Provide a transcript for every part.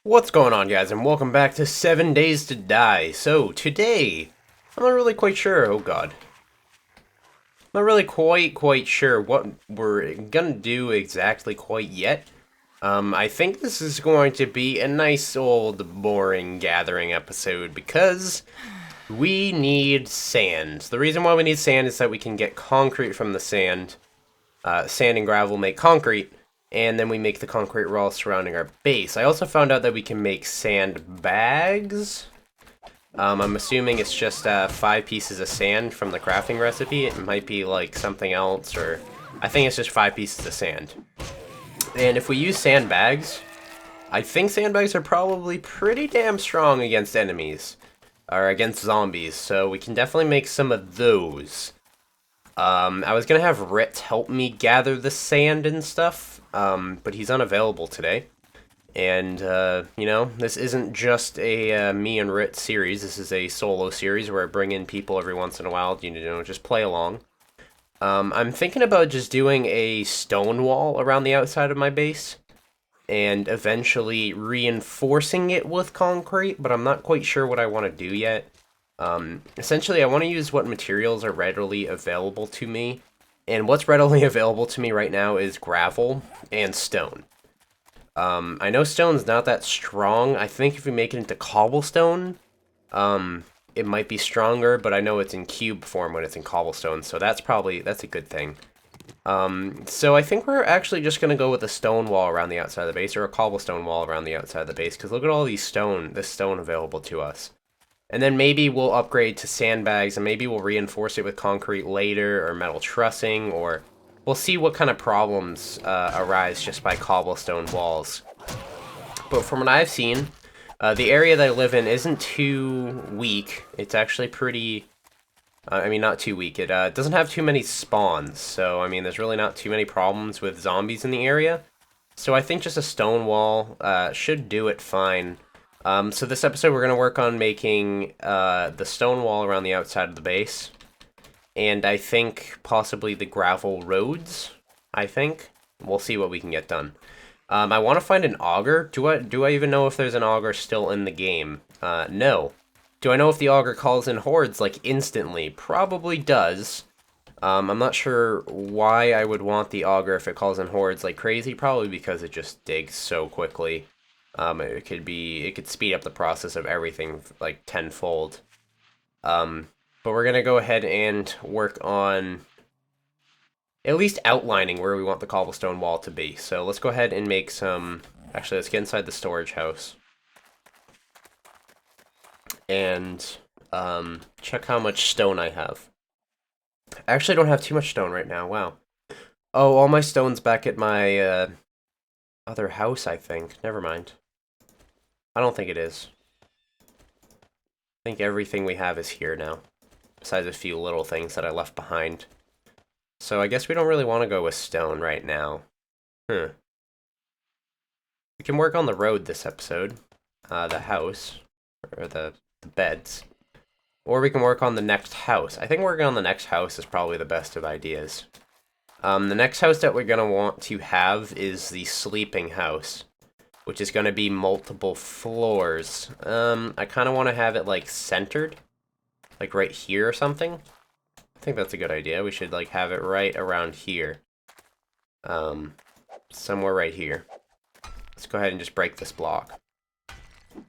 What's going on, guys, and welcome back to 7 Days to Die. So, today, I'm not really quite sure, oh god. Not really quite sure what we're gonna do exactly quite yet. I think this is going to be a nice old boring gathering episode because we need sand. The reason why we need sand is that we can get concrete from the sand. Sand and gravel make concrete, and then we make the concrete wall surrounding our base. I also found out that we can make sand bags. I'm assuming it's just 5 pieces of sand from the crafting recipe. It might be like something else, or I think it's just 5 pieces of sand. And if we use sandbags, I think sandbags are probably pretty damn strong against enemies, or against zombies, so we can definitely make some of those. I was gonna have Rit help me gather the sand and stuff, but he's unavailable today. And, you know, this isn't just a me and Rit series. This is a solo series where I bring in people every once in a while, you know, just play along. I'm thinking about just doing a stone wall around the outside of my base, and eventually reinforcing it with concrete, but I'm not quite sure what I want to do yet. Essentially, I want to use what materials are readily available to me, and what's readily available to me right now is gravel and stone. I know stone's not that strong. I think if we make it into cobblestone, it might be stronger, but I know it's in cube form when it's in cobblestone, so that's a good thing. So I think we're actually just going to go with a stone wall around the outside of the base, or a cobblestone wall around the outside of the base, because look at all this stone available to us. And then maybe we'll upgrade to sandbags, and maybe we'll reinforce it with concrete later, or metal trussing, or we'll see what kind of problems arise just by cobblestone walls. But from what I've seen, the area that I live in isn't too weak. It's actually pretty... I mean, not too weak. It doesn't have too many spawns, so, I mean, there's really not too many problems with zombies in the area. So I think just a stone wall should do it fine. So this episode we're going to work on making the stone wall around the outside of the base. And I think possibly the gravel roads, I think. We'll see what we can get done. I want to find an auger. Do I even know if there's an auger still in the game? No. Do I know if the auger calls in hordes, like, instantly? Probably does. I'm not sure why I would want the auger if it calls in hordes like crazy. Probably because it just digs so quickly. It could speed up the process of everything, like, tenfold. But we're gonna go ahead and work on at least outlining where we want the cobblestone wall to be. So let's go ahead and make some... Actually, let's get inside the storage house. And check how much stone I have. I actually don't have too much stone right now, wow. Oh, all my stone's back at my other house, I think. Never mind. I don't think it is. I think everything we have is here now. Besides a few little things that I left behind. So I guess we don't really want to go with stone right now. We can work on the road this episode. The house. Or the beds. Or we can work on the next house. I think working on the next house is probably the best of ideas. The next house that we're going to want to have is the sleeping house, which is going to be multiple floors. I kind of want to have it, like, centered. Like, right here or something. I think that's a good idea. We should, like, have it right around here. Somewhere right here. Let's go ahead and just break this block.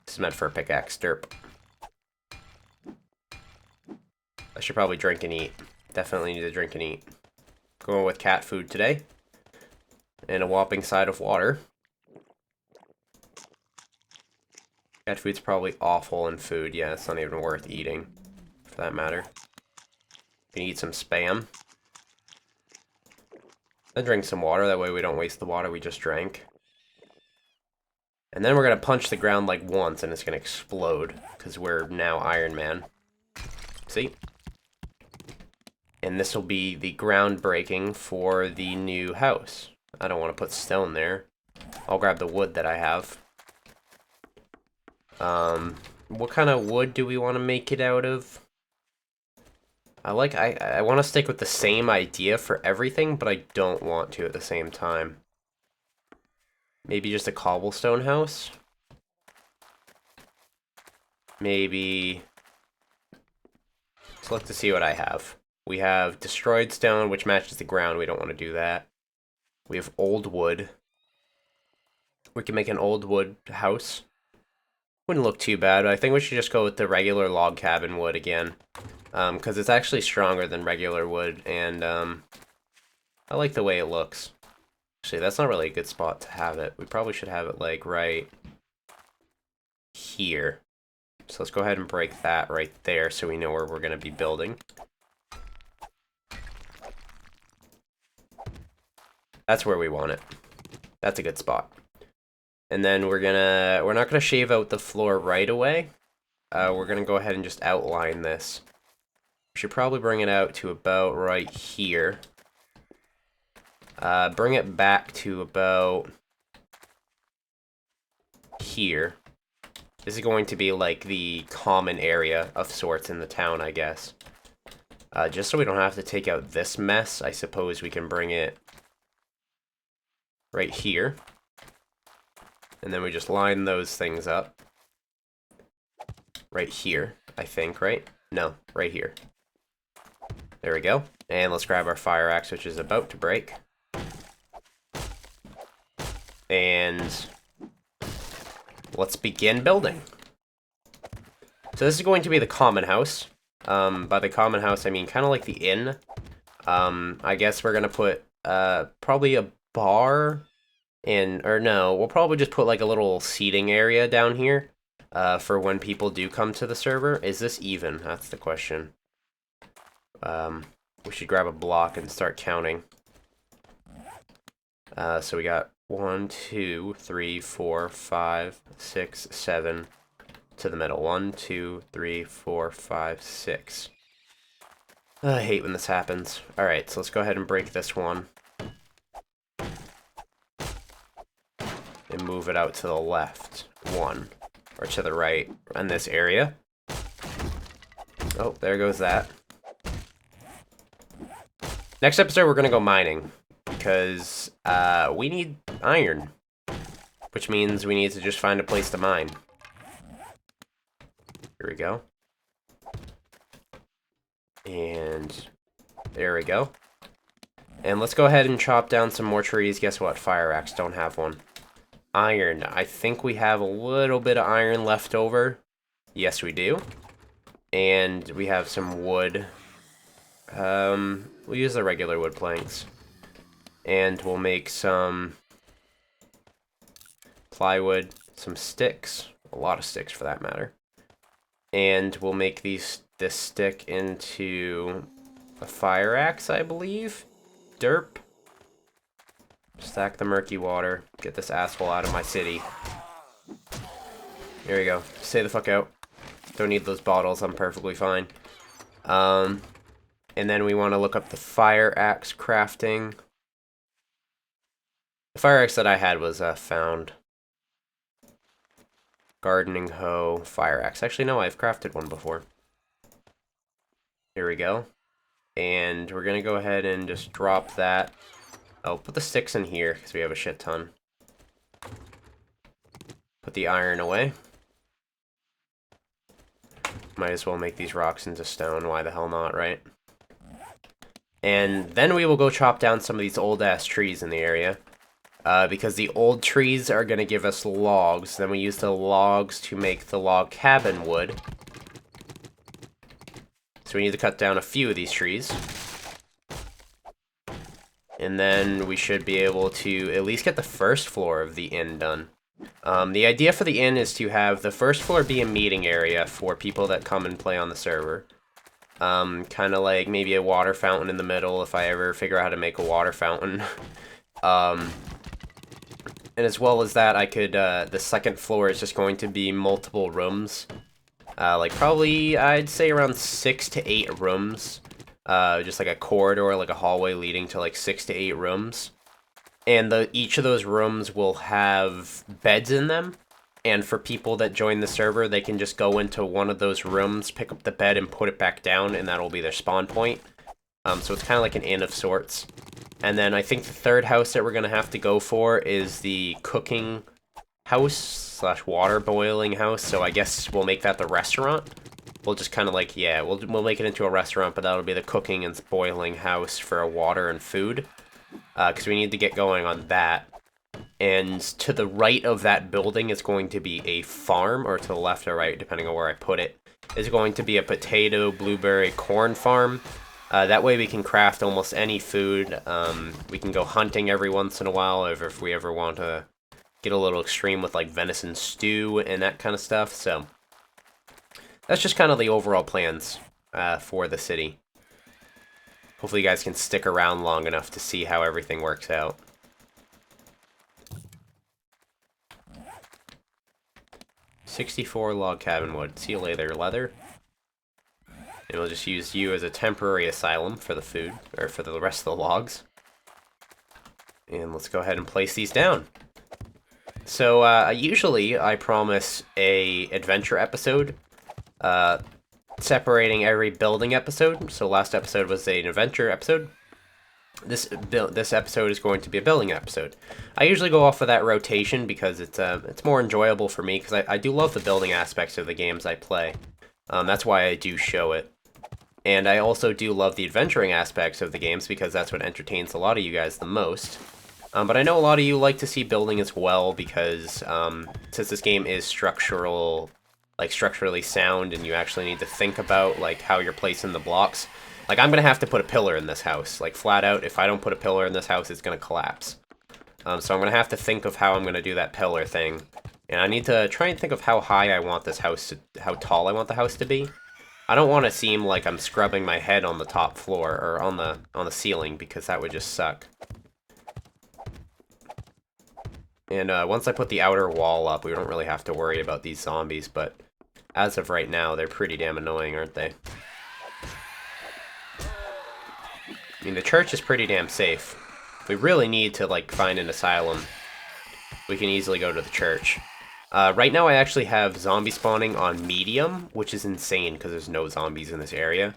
This is meant for a pickaxe, derp. I should probably drink and eat. Definitely need to drink and eat. Going with cat food today. And a whopping side of water. Cat food's probably awful in food. Yeah, it's not even worth eating, for that matter. Can eat some Spam. Then drink some water, that way we don't waste the water we just drank. And then we're gonna punch the ground like once and it's gonna explode, because we're now Iron Man. See? And this will be the groundbreaking for the new house. I don't want to put stone there. I'll grab the wood that I have. What kind of wood do we want to make it out of? I want to stick with the same idea for everything, but I don't want to at the same time. Maybe just a cobblestone house? Maybe... Let's look to see what I have. We have destroyed stone, which matches the ground. We don't want to do that. We have old wood. We can make an old wood house. Wouldn't look too bad. I think we should just go with the regular log cabin wood again. Because it's actually stronger than regular wood, and I like the way it looks. Actually, that's not really a good spot to have it. We probably should have it, like, right here. So let's go ahead and break that right there so we know where we're going to be building. That's where we want it. That's a good spot. And then we're not gonna shave out the floor right away. We're gonna go ahead and just outline this. We should probably bring it out to about right here. Bring it back to about here. This is going to be like the common area of sorts in the town, I guess. Just so we don't have to take out this mess, I suppose we can bring it right here. And then we just line those things up. Right here, I think, right? No, right here. There we go. And let's grab our fire axe, which is about to break. And let's begin building. So this is going to be the common house. By the common house, I mean kind of like the inn. I guess we're going to put probably a bar in, or no, we'll probably just put like a little seating area down here for when people do come to the server. Is this even? That's the question. We should grab a block and start counting. So we got 1, 2, 3, 4, 5, 6, 7 to the middle. 1, 2, 3, 4, 5, 6. I hate when this happens. Alright, so let's go ahead and break this one. And move it out to the left. 1. Or to the right in this area. Oh, there goes that. Next episode, we're going to go mining. Because we need iron. Which means we need to just find a place to mine. Here we go. And there we go. And let's go ahead and chop down some more trees. Guess what? Fire axe, don't have one. Iron. I think we have a little bit of iron left over. Yes, we do. And we have some wood. We'll use the regular wood planks. And we'll make some plywood, some sticks. A lot of sticks for that matter. And we'll make this stick into a fire axe, I believe. Derp. Stack the murky water. Get this asshole out of my city. There we go. Stay the fuck out. Don't need those bottles. I'm perfectly fine. And then we want to look up the fire axe crafting. The fire axe that I had was found. Gardening hoe, fire axe. Actually, no, I've crafted one before. Here we go. And we're going to go ahead and just drop that. Oh, put the sticks in here, because we have a shit ton. Put the iron away. Might as well make these rocks into stone. Why the hell not, right? And then we will go chop down some of these old-ass trees in the area. Because the old trees are going to give us logs. Then we use the logs to make the log cabin wood. So we need to cut down a few of these trees. And then we should be able to at least get the first floor of the inn done. The idea for the inn is to have the first floor be a meeting area for people that come and play on the server. Kind of like maybe a water fountain in the middle if I ever figure out how to make a water fountain. And as well as that, I could, the second floor is just going to be multiple rooms. Like probably, I'd say around 6 to 8 rooms. Just like a corridor, like a hallway leading to like 6 to 8 rooms. And each of those rooms will have beds in them. And for people that join the server, they can just go into one of those rooms, pick up the bed, and put it back down, and that'll be their spawn point. So it's kind of like an inn of sorts. And then I think the third house that we're going to have to go for is the cooking house slash water boiling house. So I guess we'll make that the restaurant. We'll just kind of like, yeah, we'll make it into a restaurant, but that'll be the cooking and boiling house for water and food. Because we need to get going on that. And to the right of that building is going to be a farm, or to the left or right, depending on where I put it, is going to be a potato, blueberry, corn farm. That way we can craft almost any food. We can go hunting every once in a while if we ever want to get a little extreme with like venison stew and that kind of stuff. So that's just kind of the overall plans for the city. Hopefully you guys can stick around long enough to see how everything works out. 64 log cabin wood. See you later, leather. And we'll just use you as a temporary asylum for the food, or for the rest of the logs. And let's go ahead and place these down. So, usually I promise a adventure episode, separating every building episode. So last episode was an adventure episode. This episode is going to be a building episode. I usually go off of that rotation because it's more enjoyable for me, because I do love the building aspects of the games I play. That's why I do show it. And I also do love the adventuring aspects of the games because that's what entertains a lot of you guys the most. But I know a lot of you like to see building as well because since this game is structurally sound and you actually need to think about like how you're placing the blocks. Like, I'm going to have to put a pillar in this house. Like, flat out, if I don't put a pillar in this house, it's going to collapse. So I'm going to have to think of how I'm going to do that pillar thing. And I need to try and think of how high I want this house to... how tall I want the house to be. I don't want to seem like I'm scrubbing my head on the top floor, or on the ceiling, because that would just suck. And once I put the outer wall up, we don't really have to worry about these zombies, but as of right now, they're pretty damn annoying, aren't they? I mean, the church is pretty damn safe. If we really need to, like, find an asylum, we can easily go to the church. Right now I actually have zombie spawning on medium, which is insane because there's no zombies in this area.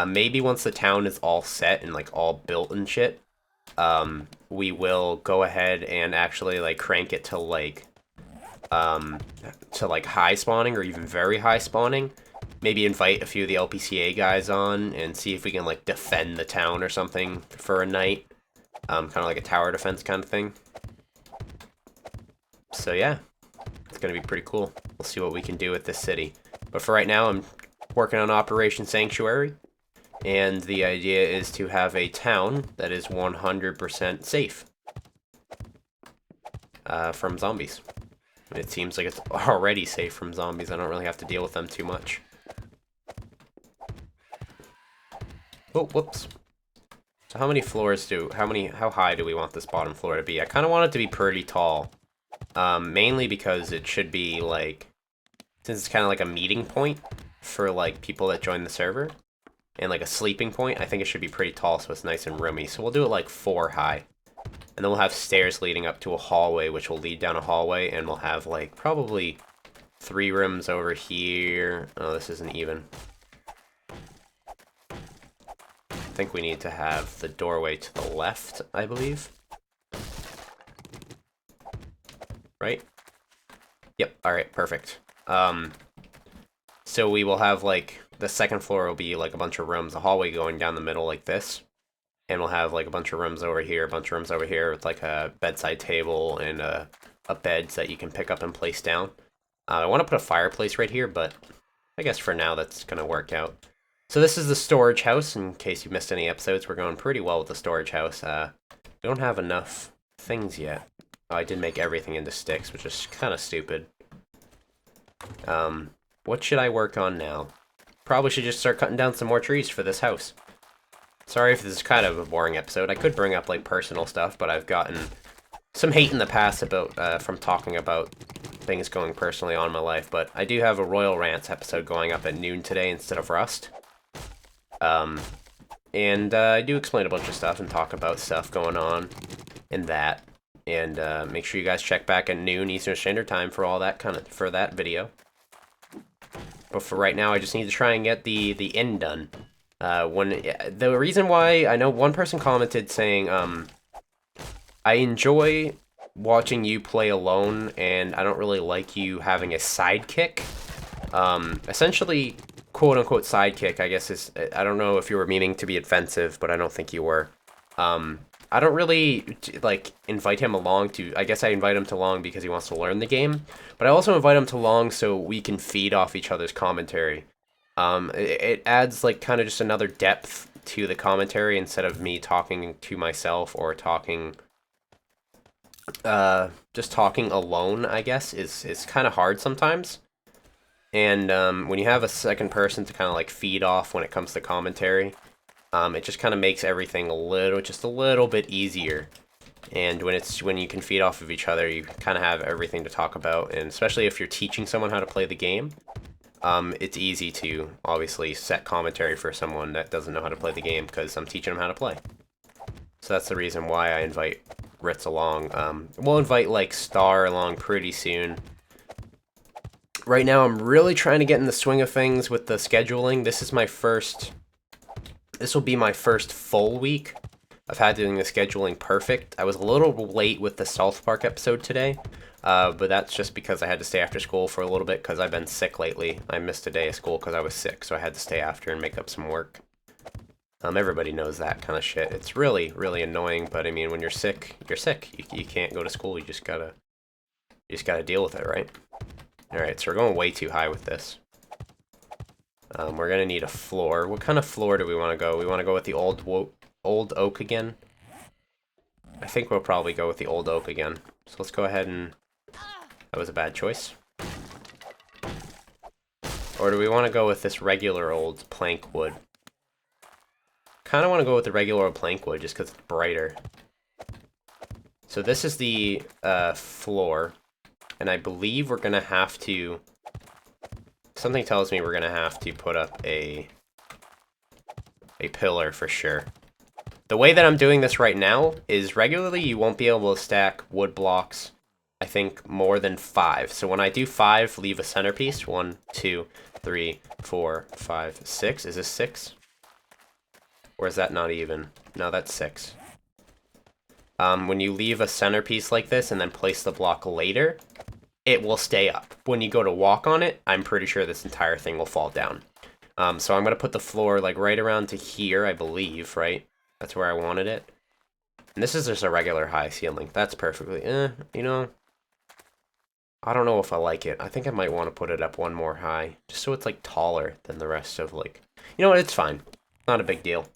Maybe once the town is all set and, like, all built and shit, we will go ahead and actually, like, crank it to, like, high spawning or even very high spawning. Maybe invite a few of the LPCA guys on and see if we can, like, defend the town or something for a night. Kind of like a tower defense kind of thing. So, yeah. It's going to be pretty cool. We'll see what we can do with this city. But for right now, I'm working on Operation Sanctuary. And the idea is to have a town that is 100% safe from zombies. It seems like it's already safe from zombies. I don't really have to deal with them too much. Oh, whoops. So how many floors how high do we want this bottom floor to be? I kind of want it to be pretty tall. Mainly because it should be, like, since it's kind of like a meeting point for, like, people that join the server, and, like, a sleeping point, I think it should be pretty tall so it's nice and roomy. So we'll do it, like, 4 high. And then we'll have stairs leading up to a hallway, which will lead down a hallway, and we'll have, like, probably 3 rooms over here. Oh, this isn't even. I think we need to have the doorway to the left, I believe. Right? Yep, alright, perfect. So we will have, like, the second floor will be, like, a bunch of rooms, a hallway going down the middle like this. And we'll have, like, a bunch of rooms over here, a bunch of rooms over here with, like, a bedside table and a bed that you can pick up and place down. I want to put a fireplace right here, but I guess for now that's going to work out. So this is the storage house. In case you missed any episodes, we're going pretty well with the storage house. We don't have enough things yet. Oh, I did make everything into sticks, which is kind of stupid. What should I work on now? Probably should just start cutting down some more trees for this house. Sorry if this is kind of a boring episode. I could bring up, like, personal stuff, but I've gotten some hate in the past about from talking about things going personally on in my life. But I do have a Royal Rants episode going up at noon today instead of Rust. And I do explain a bunch of stuff and talk about stuff going on in that. And make sure you guys check back at noon Eastern Standard Time for all that for that video. But for right now, I just need to try and get the end done. The reason why, I know one person commented saying, I enjoy watching you play alone, and I don't really like you having a sidekick. Essentially, quote-unquote sidekick, I guess is, I don't know if you were meaning to be offensive, but I don't think you were. I don't really, like, invite him along to, I guess I invite him to along because he wants to learn the game, but I also invite him to along so we can feed off each other's commentary. It adds, like, kind of just another depth to the commentary instead of me talking to myself or talking, just talking alone, I guess, is kind of hard sometimes. And, when you have a second person to kind of, like, feed off when it comes to commentary, it just kind of makes everything just a little bit easier. And when you can feed off of each other, you kind of have everything to talk about. And especially if you're teaching someone how to play the game, it's easy to obviously set commentary for someone that doesn't know how to play the game because I'm teaching them how to play. So that's the reason why I invite Ritz along. We'll invite like Star along pretty soon. Right now, I'm really trying to get in the swing of things with the scheduling. This will be my first full week of doing the scheduling perfect. I was a little late with the South Park episode today, but that's just because I had to stay after school for a little bit because I've been sick lately. I missed a day of school because I was sick, so I had to stay after and make up some work. Everybody knows that kind of shit. It's really, really annoying, but I mean, when you're sick, you're sick. You can't go to school. You just gotta deal with it, right? All right, so we're going way too high with this. We're gonna need a floor. What kind of floor do we want to go? We want to go with the old oak again. I think we'll probably go with the old oak again. So let's go ahead and... That was a bad choice. Or do we want to go with this regular old plank wood? Kind of want to go with the regular old plank wood just because it's brighter. So this is the floor. And I believe we're gonna have to... Something tells me we're gonna have to put up a pillar for sure. The way that I'm doing this right now is regularly you won't be able to stack wood blocks, I think, more than 5. So when I do 5, leave a centerpiece. 1, 2, 3, 4, 5, 6. Is this 6? Or is that not even? No, that's 6. When you leave a centerpiece like this and then place the block later, it will stay up. When you go to walk on it, I'm pretty sure this entire thing will fall down. So I'm going to put the floor like right around to here, I believe, right? That's where I wanted it. And this is just a regular high ceiling. That's perfectly, you know, I don't know if I like it. I think I might want to put it up one more high, just so it's like taller than the rest of like, you know what, it's fine. Not a big deal.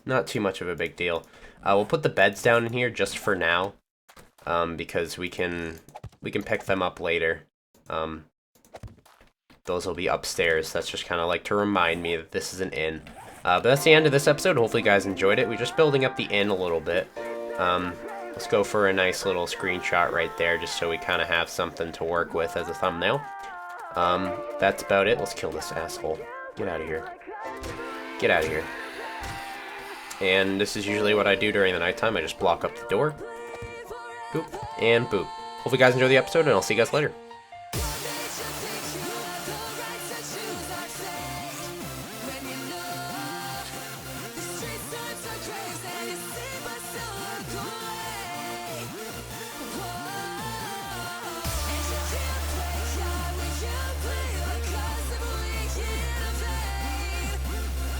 Not too much of a big deal. We'll put the beds down in here just for now, because we can pick them up later. Those will be upstairs. That's just kind of like to remind me that this is an inn. But that's the end of this episode. Hopefully you guys enjoyed it. We're just building up the inn a little bit. Let's go for a nice little screenshot right there, just so we kind of have something to work with as a thumbnail. That's about it. Let's kill this asshole. Get out of here. Get out of here. And this is usually what I do during the nighttime. I just block up the door. Boop. And boop. Hopefully you guys enjoy the episode, and I'll see you guys later.